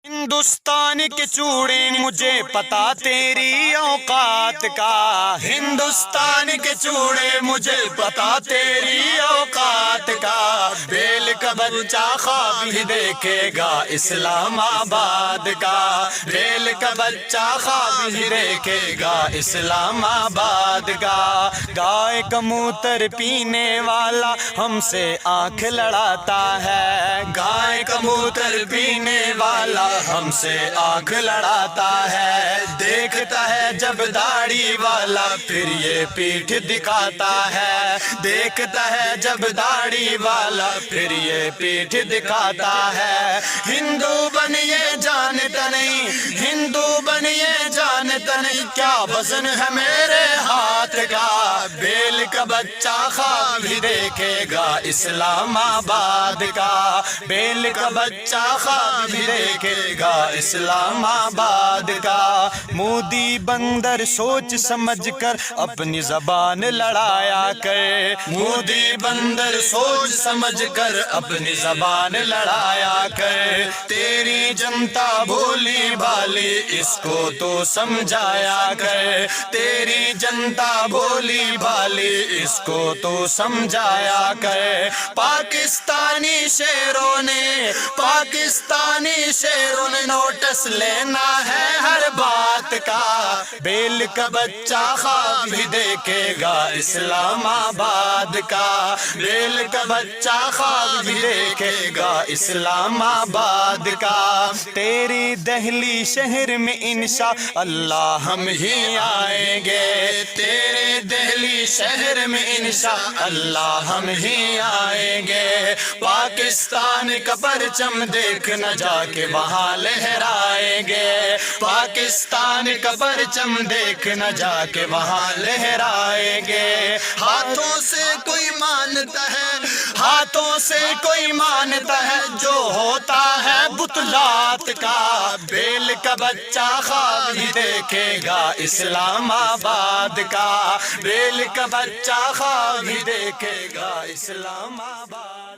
ہندوستان کے چوڑے مجھے پتا تیری اوقات کا، ہندوستان کے چوڑے مجھے پتا تیری اوقات کا، بیل کا بچہ خواب بھی دیکھے گا اسلام آباد کا، بیل کا بچہ خواب بھی دیکھے گا اسلام آباد کا، گائے کبوتر پینے والا ہم سے آنکھ لڑاتا ہے، گائے کبوتر پینے والا ہم سے آنکھ لڑاتا ہے، دیکھتا ہے جب داڑھی والا پھر یہ پیٹھ دکھاتا ہے، دیکھتا ہے جب داڑھی والا پھر یہ پیٹھ دکھاتا ہے، ہندو بنیے جانتا نہیں، ہندو بنیے جانتا نہیں کیا وزن ہے میرے ہاتھ کا، بیل کا بچہ خواب بھی دیکھے گا اسلام آباد کا، بیل کا بچہ خواب بھی دیکھے گا اسلام آباد کا، مودی بندر سوچ سمجھ کر اپنی زبان لڑایا کر، مودی بندر سوچ سمجھ کر اپنی زبان لڑایا کر، تیری جنتا بھولی بھالی اس کو تو سمجھایا کر، تیری جنتا بھولی بھالی اس کو تو سمجھایا کر، پاکستانی شیروں نے، پاکستانی شیروں نے نوٹس لینا ہے ہر بات کا، بیل کا بچہ خواب بھی دیکھے گا اسلام آباد کا، بیل کا بچہ خواب بھی دیکھے گا اسلام آباد کا، تیری دہلی شہر میں انشاء اللہ ہم ہی آئیں گے، تیرے دہلی شہر میں انشاء اللہ ہم ہی آئیں گے، پاکستان کا پرچم دیکھنا جا کے وہاں لہرائیں گے، پاکستان کا پرچم دیکھنا جا کے وہاں لہرائیں گے، ہاتھوں سے کوئی مانتا ہے، ہاتھوں سے کوئی مانتا ہے جو ہوتا ہے بتلات کا، بیل کا بچہ خواب بھی دیکھے گا اسلام آباد کا، بیل کا بچہ خواب بھی دیکھے گا اسلام آباد